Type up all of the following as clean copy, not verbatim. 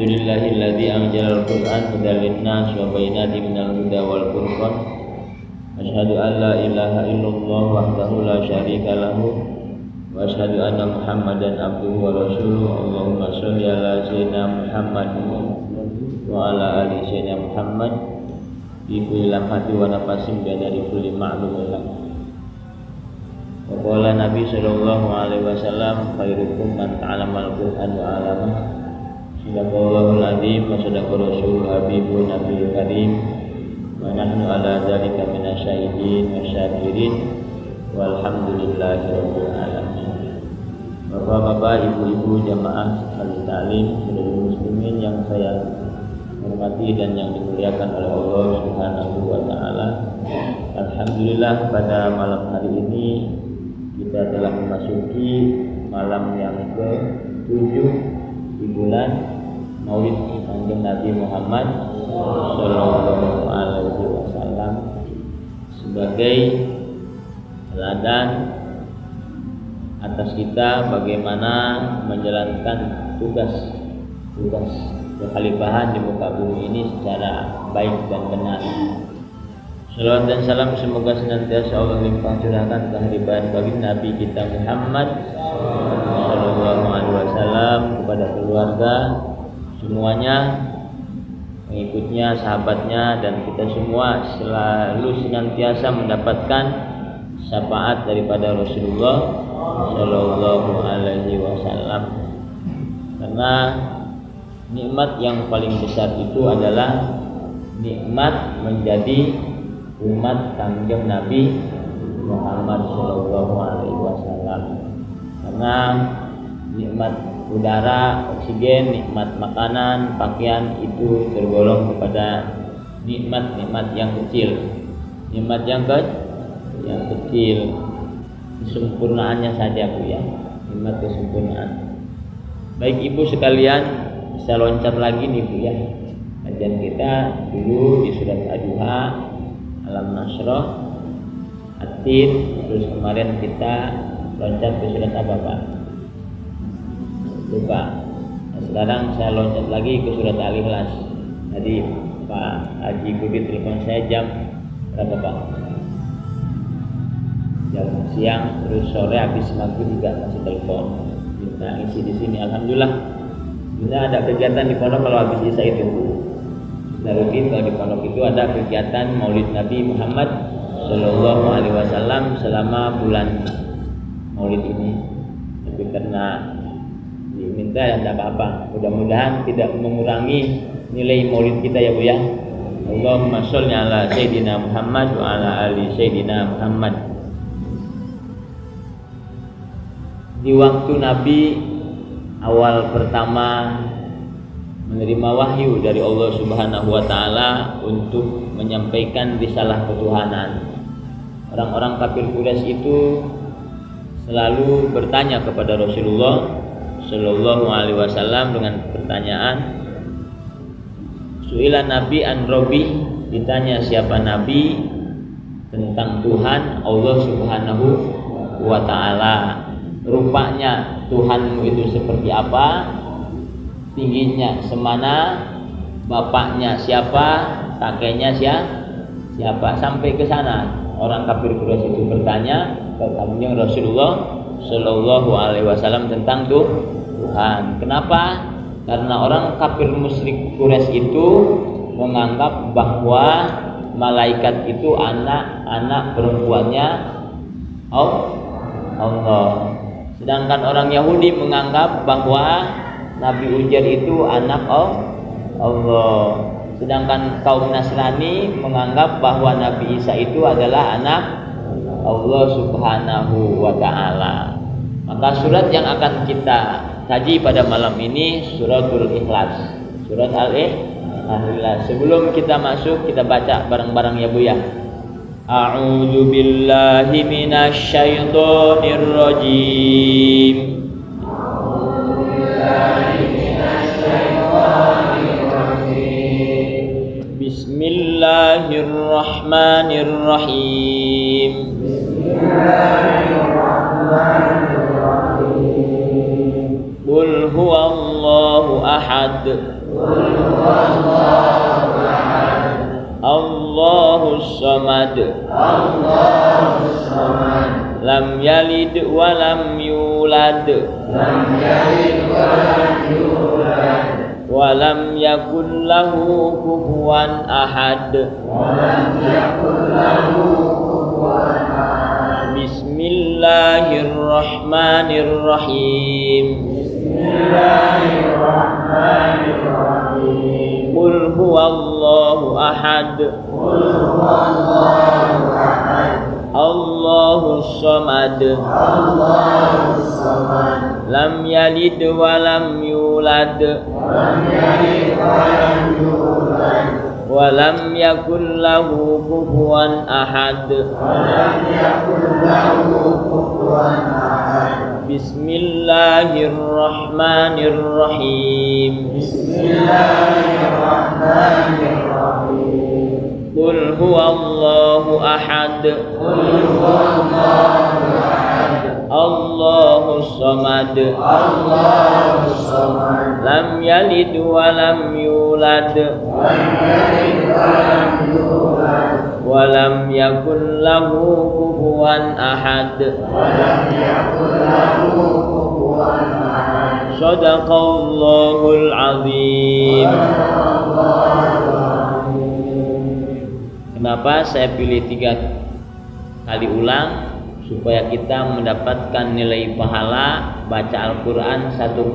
Alhamdulillahilladzi anzala al-Qur'an hudan lin-nas wa bayyinatin minal huda wal furqan. Asyhadu an la ilaha illallah wahdahu la syarika lahu wa asyhadu anna Muhammadan abduhu wa rasuluh. Allahumma shalli ala sayyidina Muhammad wa ala ali sayyidina Muhammad fi kulli lamhati wa nafasin dari kulli ma'lumin lak. Wa qala Nabi sallallahu alaihi wasallam khairukum man ta'allama al-Qur'an wa 'allama. Sadaqallahul azim wa sadaqa rasulul habibun nabiyul karim wa nahnu ala dzalika minasyahidin wa syakirin walhamdulillahi rabbil alamin. Bapak-bapak, ibu-ibu jamaah al-ta'lim seluruh muslimin yang saya hormati dan yang dimuliakan oleh Allah Subhanahu wa taala. Alhamdulillah pada malam hari ini kita telah memasuki malam yang ke-7 di bulan Maulid Kanjeng Nabi Muhammad sallallahu alaihi wasallam sebagai teladan atas kita bagaimana menjalankan tugas kekhalifahan di muka bumi ini secara baik dan benar. Salawat dan salam semoga senantiasa Allah limpah curahkan kehadiran bagi Nabi kita Muhammad sallallahu alaihi wasallam, kepada keluarga semuanya, pengikutnya, sahabatnya, dan kita semua selalu senantiasa mendapatkan syafaat daripada Rasulullah sallallahu alaihi wasallam. Karena nikmat yang paling besar itu adalah nikmat menjadi umat Kanjeng Nabi Muhammad sallallahu alaihi wasallam. Karena nikmat udara, oksigen, nikmat makanan, pakaian itu tergolong kepada nikmat-nikmat yang kecil. Nikmat yang kecil, kesempurnaannya saja Bu ya, nikmat kesempurnaan. Baik Ibu sekalian, bisa loncat lagi nih Bu ya. Kajian kita dulu di surat Ad-Duha, Alam Nasrah, At-Tin, terus kemarin kita loncat ke surat apa Pak? Lupa. Nah, sekarang saya loncat lagi ke surat Al-Ikhlas. Tadi Pak Haji Budi telepon saya jam berapa Pak? Jam siang, terus sore habis maghrib juga masih telepon. Kita isi di sini. Alhamdulillah. Kita ada kegiatan di pondok kalau habis isya itu. Kita rutin kalau di pondok itu ada kegiatan Maulid Nabi Muhammad sallallahu alaihi wasallam selama bulan Maulid ini. Tapi karena diminta ya tidak apa-apa. Mudah-mudahan tidak mengurangi nilai Maulid kita ya Bu ya. Allahumma sholli ala sayyidina Muhammad wa ala ali sayyidina Muhammad. Di waktu Nabi awal pertama menerima wahyu dari Allah Subhanahu wa taala untuk menyampaikan risalah ketuhanan, orang-orang kafir Quraisy itu selalu bertanya kepada Rasulullah sallallahu alaihi wasallam dengan pertanyaan, su'ila Nabi an Rabbi, ditanya siapa Nabi tentang Tuhan Allah Subhanahu wa taala. Rupanya Tuhanmu itu seperti apa, tingginya semana, bapaknya siapa, kakeknya siapa, sampai ke sana. Orang kafir Quraisy itu bertanya kepada Rasulullah sallallahu alaihi wasallam tentang Tuhan. Kenapa? Karena orang kafir musyrik Quraisy itu menganggap bahwa malaikat itu anak perempuannya Allah. Sedangkan orang Yahudi menganggap bahwa Nabi Uzair itu anak Allah. Sedangkan kaum Nasrani menganggap bahwa Nabi Isa itu adalah anak Allah Subhanahu wa taala. Maka surat yang akan kita kaji pada malam ini suratul Ikhlas. Surat Al-Ikhlas. Sebelum kita masuk, kita baca bareng-bareng ya Bu ya. A'udzu billahi minasy syaithanir rajim. Bismillahirrahmanirrahim. Qul huwallahu ahad. Allahus samad. Lam yalid wa lam yulad. Wa lam yakul lahu kufuwan ahad. Bismillahirrahmanirrahim. Qul huwallahu ahad. Allahus samad. Lam yalid wa lam yulad. Wa lam yakul lahu kufuwan ahad. Bismillahirrahmanirrahim. Qul huwallahu ahad. Allahus samad. Lam yalid wa lam yulad. Wa lam yakul lahu kufuwan ahad. Shadaqallahul azim. Kenapa saya pilih 3 kali ulang? Supaya kita mendapatkan nilai pahala baca Al-Quran satu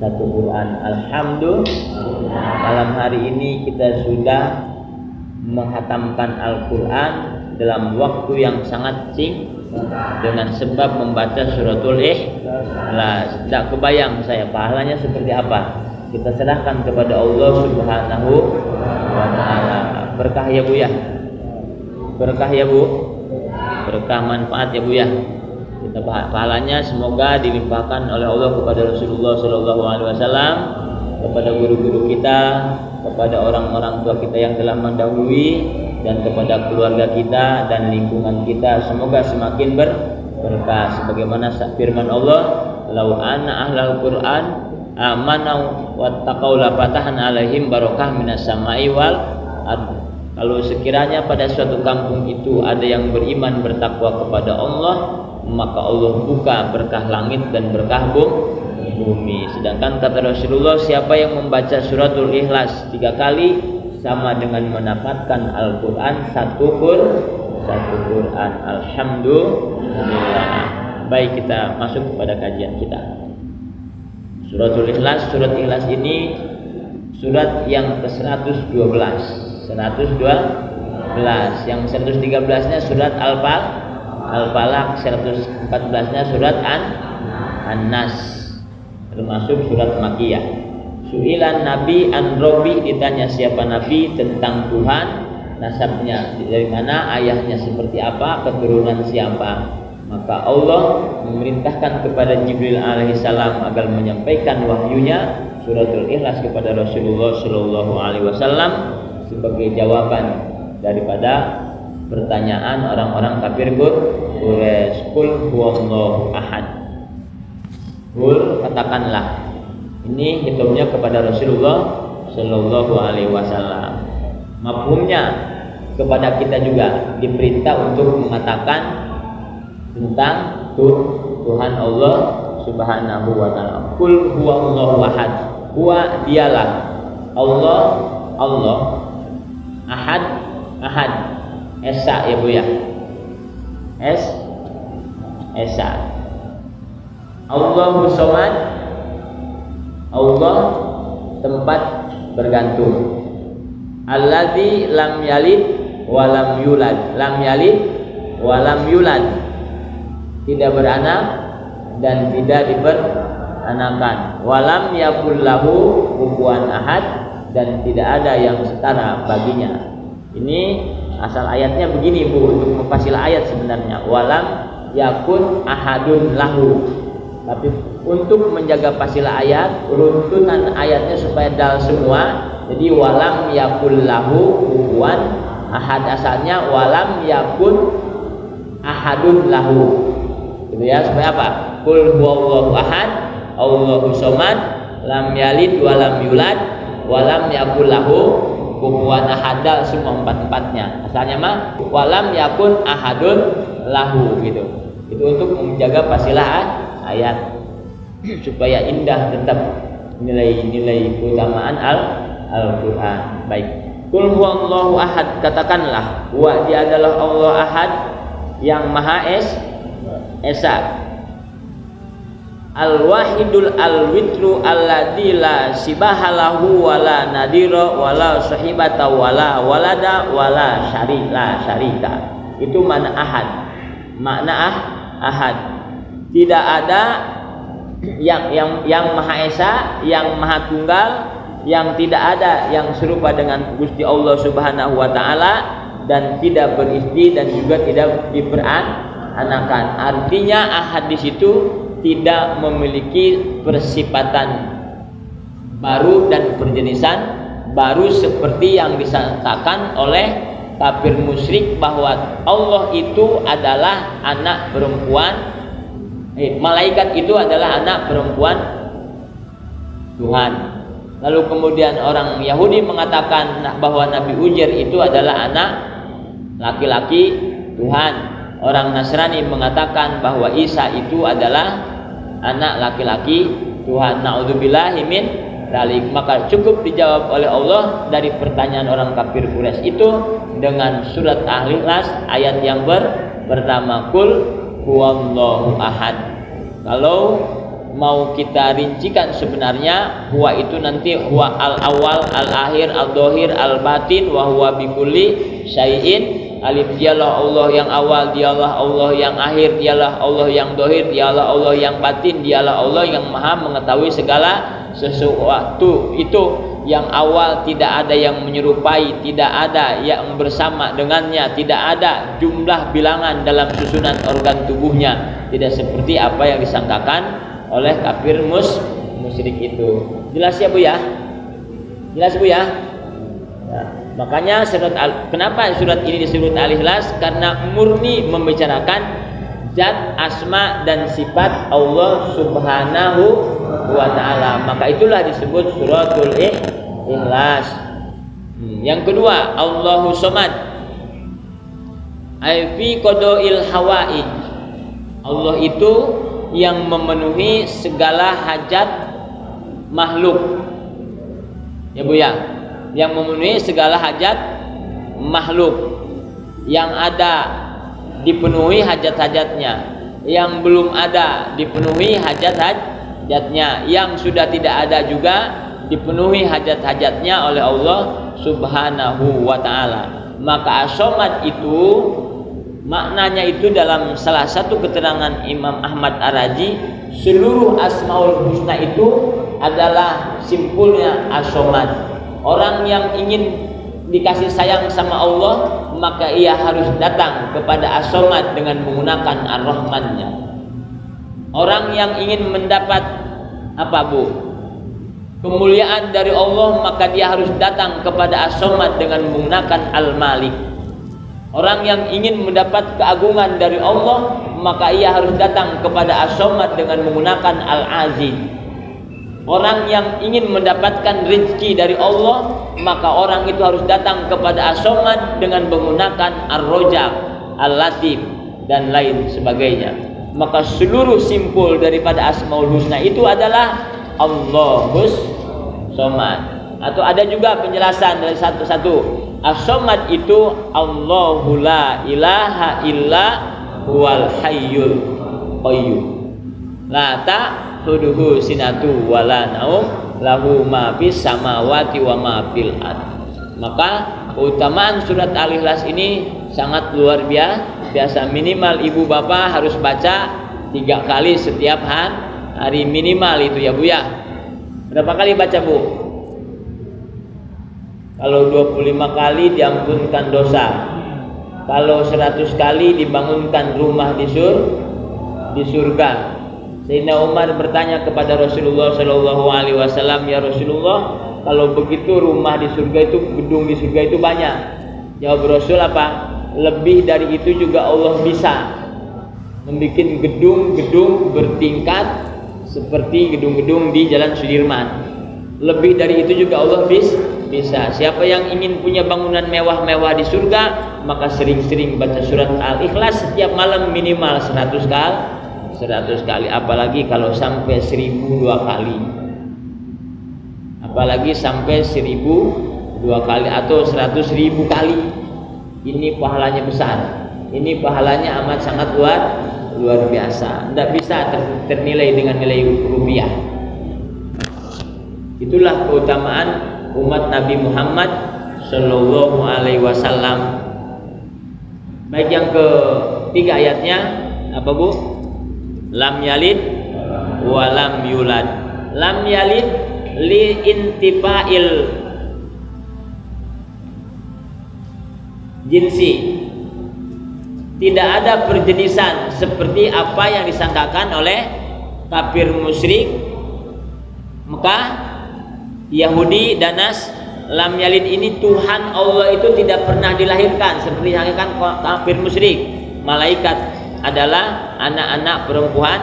Quran. Alhamdulillah, malam hari ini kita sudah menghatamkan Al-Quran dalam waktu yang sangat singkat dengan sebab membaca suratul Ikhlas. Tidak kebayang saya pahalanya seperti apa. Kita serahkan kepada Allah Subhanahu wa ta'ala. Berkah ya Bu ya. Berkah ya Bu. Berkah manfaat ya Bu ya. Kita pahalanya semoga dilimpahkan oleh Allah kepada Rasulullah Shallallahu Alaihi Wasallam, kepada guru-guru kita, kepada orang-orang tua kita yang telah mendahului, dan kepada keluarga kita dan lingkungan kita. Semoga semakin berkah sebagaimana firman Allah, "Lau anna ahlal Qur'an amanu wattaqau la fatahna alaihim barokah minas sama'i wal ardh." Kalau sekiranya pada suatu kampung itu ada yang beriman bertakwa kepada Allah, maka Allah buka berkah langit dan berkah bumi. Sedangkan kata Rasulullah, siapa yang membaca suratul Ikhlas 3 kali sama dengan mendapatkan Al-Quran satu Quran. Alhamdulillah. Baik, kita masuk kepada kajian kita. Suratul Ikhlas. Surat Ikhlas ini surat yang ke-112. 112. Yang 113-nya surat Al-Falaq, 114-nya surat An-Nas, termasuk surat Makkiyah. Su'ilan Nabi an Rabbi, ditanya siapa Nabi tentang Tuhan, nasabnya dari mana, ayahnya seperti apa, keturunan siapa. Maka Allah memerintahkan kepada Jibril alaihissalam agar menyampaikan wahyunya suratul Ikhlas kepada Rasulullah Shallallahu Alaihi Wasallam sebagai jawaban daripada pertanyaan orang-orang kafir Quraisy. Qul huwallahu ahad. Qul, katakanlah. Ini hitungnya kepada Rasulullah Shallallahu Alaihi Wasallam. Mafhumnya kepada kita juga diperintah untuk mengatakan tentang Tuhan Allah Subhanahu wa taala. Qul huwallahu ahad. Huwa, dialah Allah. Ahad, esa ya Bu ya. Esa. Allahu somad. Allah tempat bergantung. Alladzi lam yalid wa lam yulad. Lam yalid wa lam yulad. Tidak beranak dan tidak diperanakan. Walam yakul lahu kufuwan ahad, dan tidak ada yang setara baginya. Ini asal ayatnya begini Bu, untuk memfasilah ayat sebenarnya. Walam yakun ahadun lahu. Tapi untuk menjaga fasilah ayat, runtutan ayatnya supaya dal semua. Jadi walam yakul lahu kufuwan ahad, asalnya walam yakun ahadun lahu. Gitu ya, supaya apa? Qul huwallahu ahad, Allahu somad, lam yalid wa lam yulad wa lam yakul lahu kufuwan ahad, semua empat-empatnya. Asalnya mah walam yakun ahadun lahu gitu. Itu untuk menjaga fasilah ayat supaya indah tetap nilai-nilai keutamaan Al-Qur'an. Baik. Qul huwallahu ahad, katakanlah wa dia adalah Allah ahad yang maha esa. Al-wahidul al-witru alladzi la sibaha lahu wala nadira wala sahibata wala walada wala syarika. Itu makna ahad. Makna ahad. Tidak ada yang maha esa, yang maha tunggal, yang tidak ada yang serupa dengan Gusti Allah Subhanahu wa taala, dan tidak beristri dan juga tidak diperanakan. Artinya ahad di situ tidak memiliki persifatan baru dan perjenisan baru seperti yang disangkakan oleh kafir musyrik bahwa Allah itu adalah anak perempuan, malaikat itu adalah anak perempuan Tuhan. Lalu kemudian orang Yahudi mengatakan bahwa Nabi Uzair itu adalah anak laki-laki Tuhan. Orang Nasrani mengatakan bahwa Isa itu adalah anak laki-laki Tuhan. Na'udzubillahi min dzalik. Maka cukup dijawab oleh Allah dari pertanyaan orang kafir Quraisy itu dengan surat Al-Ikhlas ayat yang pertama, Qul huwallahu ahad. Kalau mau kita rincikan sebenarnya huwa itu nanti huwa al-awwal, al-akhir, al-dhahir, al-batin, wa huwa bikulli syai'in. Alif dialah Allah yang awal, dialah Allah yang akhir, dialah Allah yang dhahir, dialah Allah yang batin, dialah Allah yang maha mengetahui segala sesuatu. Itu yang awal, tidak ada yang menyerupai, tidak ada yang bersama dengannya, tidak ada jumlah bilangan dalam susunan organ tubuhnya, tidak seperti apa yang disangkakan oleh kafir musyrik itu. Jelas ya Bu ya? Jelas Bu ya? Makanya kenapa surat ini disebut Al-Ikhlas? Karena murni membicarakan zat, asma dan sifat Allah Subhanahu wa ta'ala. Maka itulah disebut suratul Ikhlas. Yang kedua, Allahu Somad, ay fi qadail hawaij. Allah itu yang memenuhi segala hajat makhluk. Ya Bu ya, yang memenuhi segala hajat makhluk. Yang ada dipenuhi hajat-hajatnya, yang belum ada dipenuhi hajat-hajatnya, yang sudah tidak ada juga dipenuhi hajat-hajatnya oleh Allah Subhanahu wa ta'ala. Maka as-somad itu maknanya itu dalam salah satu keterangan Imam Ahmad Ar-Razi, seluruh asmaul husna itu adalah simpulnya as-somad. Orang yang ingin dikasih sayang sama Allah, maka ia harus datang kepada as-somad dengan menggunakan ar-Rahman-nya. Orang yang ingin mendapat apa Bu? Kemuliaan dari Allah, maka dia harus datang kepada as-somad dengan menggunakan al-Malik. Orang yang ingin mendapat keagungan dari Allah, maka ia harus datang kepada as-somad dengan menggunakan al-Aziz. Orang yang ingin mendapatkan rezeki dari Allah, maka orang itu harus datang kepada as-somad dengan menggunakan ar-Rajab, al-Latif dan lain sebagainya. Maka seluruh simpul daripada asmaul husna itu adalah Allahus Somad. Atau ada juga penjelasan dari satu-satu. As-somad itu Allahu la ilaha illa huwal hayyul qayyum. La ta'khudhuhu sinatu wala naum lahu ma fis samawati wa ma fil ard. Maka keutamaan surat Al-Ikhlas ini sangat luar biasa. Minimal ibu bapak harus baca 3 kali setiap hari minimal itu ya Bu ya. Berapa kali baca Bu? Kalau 25 kali diampunkan dosa. Kalau 100 kali dibangunkan rumah di surga. Sayyidina Umar bertanya kepada Rasulullah Shallallahu Alaihi Wasallam, ya Rasulullah, kalau begitu rumah di surga itu, gedung di surga itu banyak. Jawab Rasul apa? Lebih dari itu juga Allah bisa membuat gedung-gedung bertingkat seperti gedung-gedung di Jalan Sudirman. Lebih dari itu juga Allah bisa. Siapa yang ingin punya bangunan mewah-mewah di surga, maka sering-sering baca surat Al-Ikhlas setiap malam minimal 100 kali. Apalagi kalau sampai 1002 kali. Apalagi sampai 1002 kali atau 100.000 kali. Ini pahalanya besar. Ini pahalanya amat sangat luar biasa. Tidak bisa ternilai dengan nilai rupiah. Itulah keutamaan umat Nabi Muhammad Sallallahu Alaihi Wasallam. Baik, yang ketiga ayatnya apa Bu? Lam yalid wa lam yulad. Lam yalid li intifail jinsi. Tidak ada perjenisan seperti apa yang disangkakan oleh kafir musyrik Mekah, Yahudi dan Lam yalid ini Tuhan Allah itu tidak pernah dilahirkan seperti yang kan kafir musyrik. Malaikat adalah anak-anak perempuan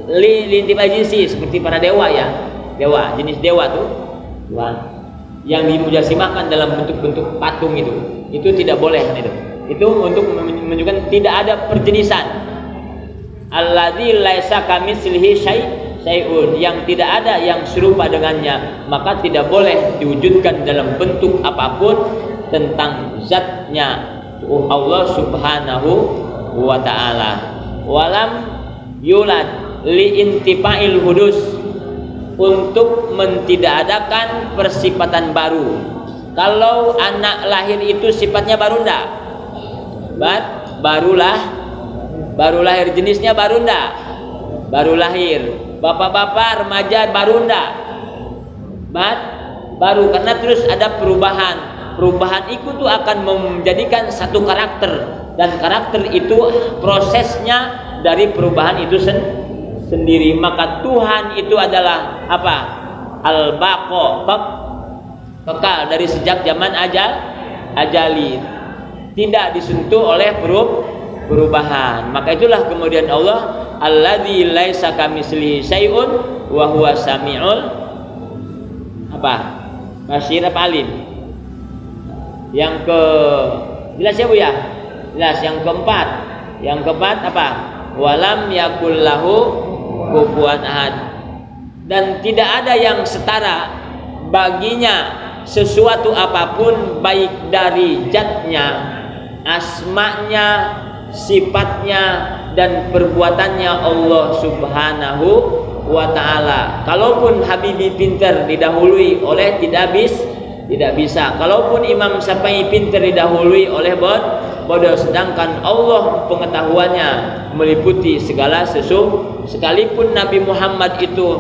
lintipai jinsi seperti para dewa ya. Dewa, jenis dewa tuh Tuhan yang dimujasimahkan dalam bentuk-bentuk patung itu tidak boleh kan itu. Itu untuk menunjukkan tidak ada perjenisan. Alladzi laisa kamitslihi syai'un, yang tidak ada yang serupa dengannya, maka tidak boleh diwujudkan dalam bentuk apapun tentang zatnya Allah Subhanahu wa ta'ala. Walam yulad li intifail hudus, untuk mentidakadakan persifatan baru. Kalau anak lahir itu sifatnya baru ndak? Baru lahir, jenisnya baru ndak? Baru lahir. Bapak-bapak remaja baru ndak? Baru, karena terus ada perubahan itu tuh akan menjadikan satu karakter, dan karakter itu prosesnya dari perubahan itu sendiri. Maka Tuhan itu adalah apa? Al-Baqo, kekal dari sejak zaman ajali, tidak disentuh oleh perubahan. Maka itulah kemudian Allah alladzi laisa kamitslihi syai'un wa huwa samiul basir alim. Yang ke jelas ya Bu ya? Jelas. Yang keempat apa? Walam yakul lahu kufuwan ahad. Dan tidak ada yang setara baginya sesuatu apapun, baik dari zatnya, asma'nya, sifatnya, dan perbuatannya Allah Subhanahu wa ta'ala. Kalaupun Habibie pintar didahului oleh tidak bisa. Kalaupun Imam Syafi'i pintar didahului oleh bodoh, sedangkan Allah pengetahuannya meliputi segala sesuatu. Sekalipun Nabi Muhammad itu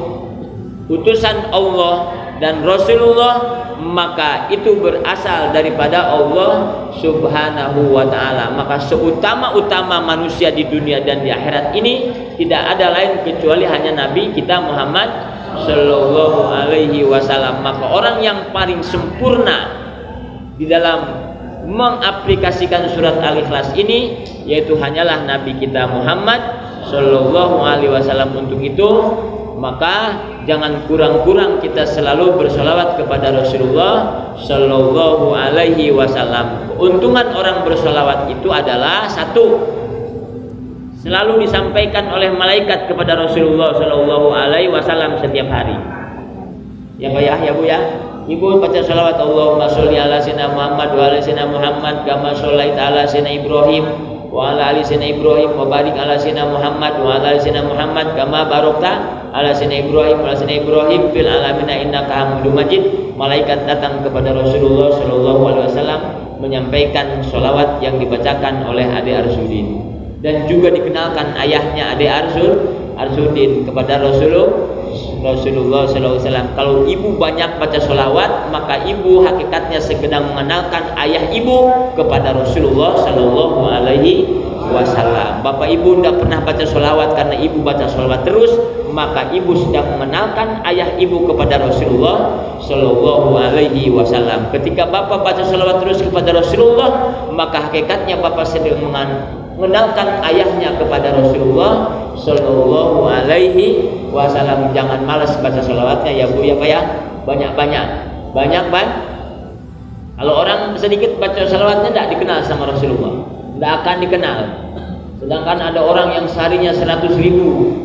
utusan Allah dan Rasulullah, maka itu berasal daripada Allah Subhanahu wa ta'ala. Maka seutama-utama manusia di dunia dan di akhirat ini tidak ada lain kecuali hanya Nabi kita Muhammad Sallallahu Alaihi Wasallam. Maka orang yang paling sempurna di dalam mengaplikasikan surat Al-Ikhlas ini yaitu hanyalah Nabi kita Muhammad Sallallahu Alaihi Wasallam. Untuk itu maka jangan kurang-kurang kita selalu bersolawat kepada Rasulullah Sallallahu Alaihi Wasallam. Keuntungan orang bersolawat itu adalah satu, selalu disampaikan oleh malaikat kepada Rasulullah Sallallahu Alaihi Wasallam setiap hari. Ya Pak ya Bu ya. Ibu baca salawat Allahumma sholli ala sayyidina Muhammad wa ala sayyidina Muhammad kama shollaita ala sayyidina Ibrahim wa ala ali sayyidina Ibrahim wa barik ala sayyidina Muhammad wa ala ali sayyidina Muhammad kama barakta ala sayyidina Ibrahim wa ala sayyidina Ibrahim fil alamin innaka Hamidum Majid. Malaikat datang kepada Rasulullah Sallallahu Alaihi Wasallam menyampaikan sholawat yang dibacakan oleh Ade Arsudin, dan juga dikenalkan ayahnya Ade Arsudin kepada Rasulullah Sallallahu Alaihi Wasallam. Kalau ibu banyak baca sholawat, maka ibu hakikatnya sedang mengenalkan ayah ibu kepada Rasulullah Sallallahu Alaihi wasallam. Bapak ibu tidak pernah baca sholawat karena ibu baca sholawat terus, maka ibu sedang mengenalkan ayah ibu kepada Rasulullah Shallallahu Alaihi Wasallam. Ketika bapak baca sholawat terus kepada Rasulullah, maka hakikatnya bapak sedang mengenalkan ayahnya kepada Rasulullah Shallallahu Alaihi Wasallam. Jangan malas baca sholawatnya ya bu ya pak ya, banyak. Kalau orang sedikit baca sholawatnya tidak dikenal sama Rasulullah, tidak akan dikenal. Sedangkan ada orang yang seharinya 100.000.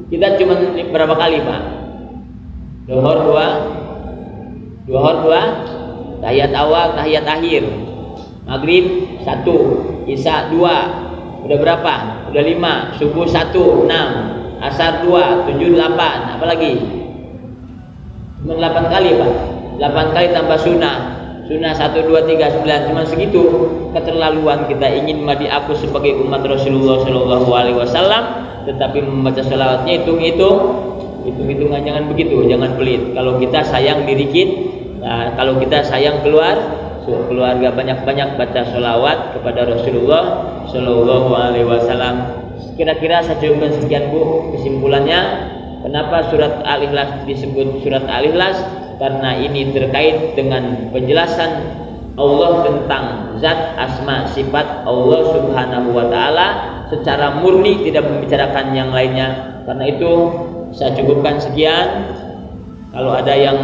Kita cuma berapa kali pak? Duhur 2, tahiyat awal, tahiyat akhir, maghrib 1, isya 2, udah berapa? Udah 5, subuh 1, 6, asar 2, 7, 8, apa lagi? Cuma 8 kali pak, 8 kali tambah sunnah 1, 2, 3, 9, cuma segitu. Keterlaluan kita ingin madi aku sebagai umat Rasulullah Shallallahu Alaihi Wasallam, tetapi membaca sholawatnya hitung-hitungan. Jangan begitu, jangan pelit. Kalau kita sayang diri kita, kalau kita sayang keluarga, banyak-banyak baca sholawat kepada Rasulullah Shallallahu Alaihi Wasallam. Kira-kira saya cukupkan sekian bu. Kesimpulannya, kenapa surat Al-Ikhlas disebut surat Al-Ikhlas? Karena ini terkait dengan penjelasan Allah tentang zat, asma, sifat Allah Subhanahu wa Ta'ala secara murni, tidak membicarakan yang lainnya. Karena itu saya cukupkan sekian. Kalau ada yang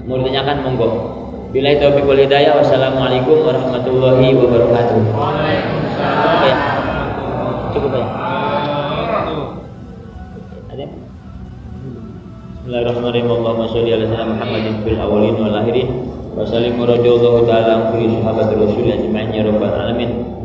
mau ditanyakan monggo. Billahi taufiq wal hidayah. Wassalamualaikum warahmatullahi wabarakatuh. Waalaikumsalam. Cukup ya. Ada? Bismillahirrahmanirrahim. Allahumma sholli ala sayyidina Muhammadin fil awwalin wal akhirin. Wa sallim radhiyallahu ta'ala an kulli sahabati rasul ajma'in ya rabbal alamin.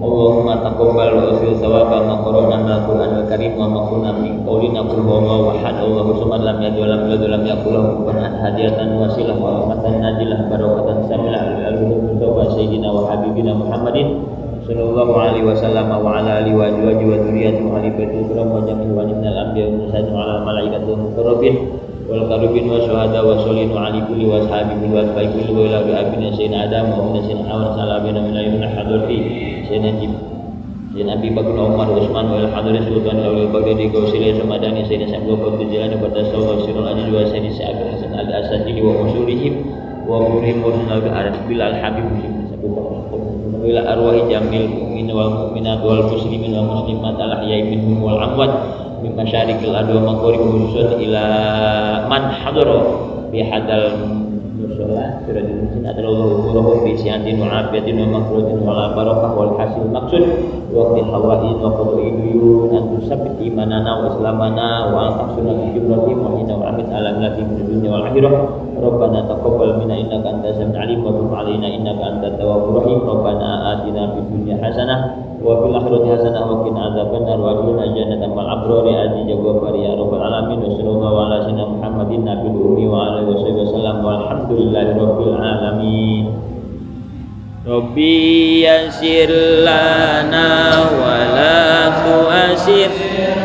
Allahumma taqabbal wa asil thawaba ma qara'na al-Qur'an al-Karim wa ma kunna min qawlina qul huwallahu ahad Allahu samad lam yalid wa lam yulad wa lam yakul lahu kufuwan ahad hadiyatan wasilah wa rahmatan najilah barakatan samilah al-mustafa sayyidina wa habibina Muhammadin sallallahu alaihi wasallam wa ala alihi wa azwajihi wa dzurriyyatihi wa ali baitil kiram wa jami'il minal anbiya'i wa mursalin wa ala malaikatil muqarrabin wal karibin wa syuhada wa sholin wa ali kulli wa ashabihi wa atba'i kulli wa ila bi abina sayyidina adam wa min sayyidina awal salabina min ayyuna hadrati sayyidina Abi Bakr Umar Utsman wa al hadri sultan al baghdadi gausili samadani sayyidina Abu Bakr Jilani pada sallallahu sirrul aziz wa sayyidina Sa'id Hasan al asadi wa usulihim wa murhim usul al bil al habib ila arwahi jamil mu'minin wal mu'minat wal muslimin wal muslimat al ahya'i minhum wal amwat min masyariqil ardi wa maghrib khususan ila man hadara bi hadal musalla suradil muslimin adalallahu ruhu bi si'atin wa afiyatin wa maghfiratin wa barakah wal hasil maksud wa qi hawain wa qadri duyun an tusabbit imanana wa islamana wa taqsuna bi ibrahim wa inna wa amit ala millati dunya wal akhirah Rabbana taqabbal minna innaka antas samiul alim wa tub alaina innaka antat tawwabur rahim Rabbana atina fid dunya hasanah wa fil akhirati hasanah wa qina adzabannar wa adkhilna jannata ma'al abrari aziz jawabar ya rabbal alamin wa sallallahu ala sayyidina Muhammadin nabiyil ummi wa alihi wasallam walhamdulillahi rabbil alamin. Rabbi yassir lana wa la tu'assir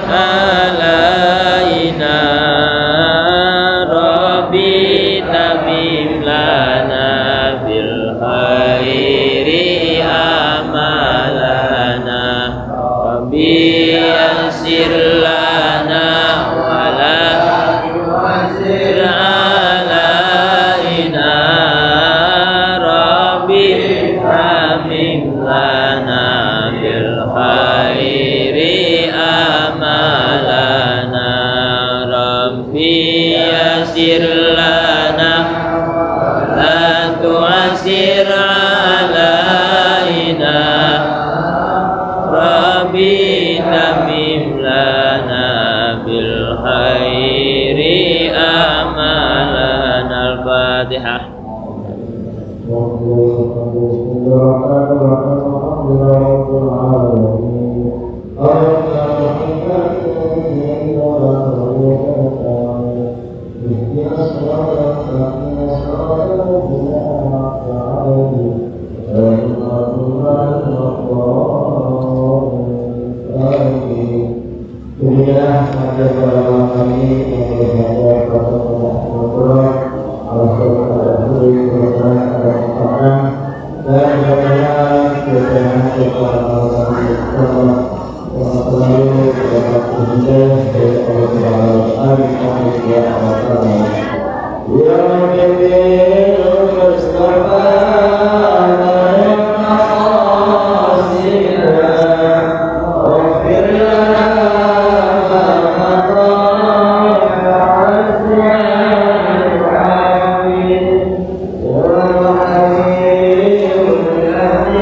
alaina Rabbi tamim lana bil khairi amalana Rabbi yassir lana wa la tu'assir alaina Rabbi tamim lana bil khairi amalana Rabbi yassir lana la tu'assir alaina Rabbi tamim lana bil khairi amalana. Al-Fatihah. Dan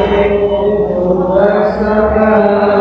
Terima kasih kepada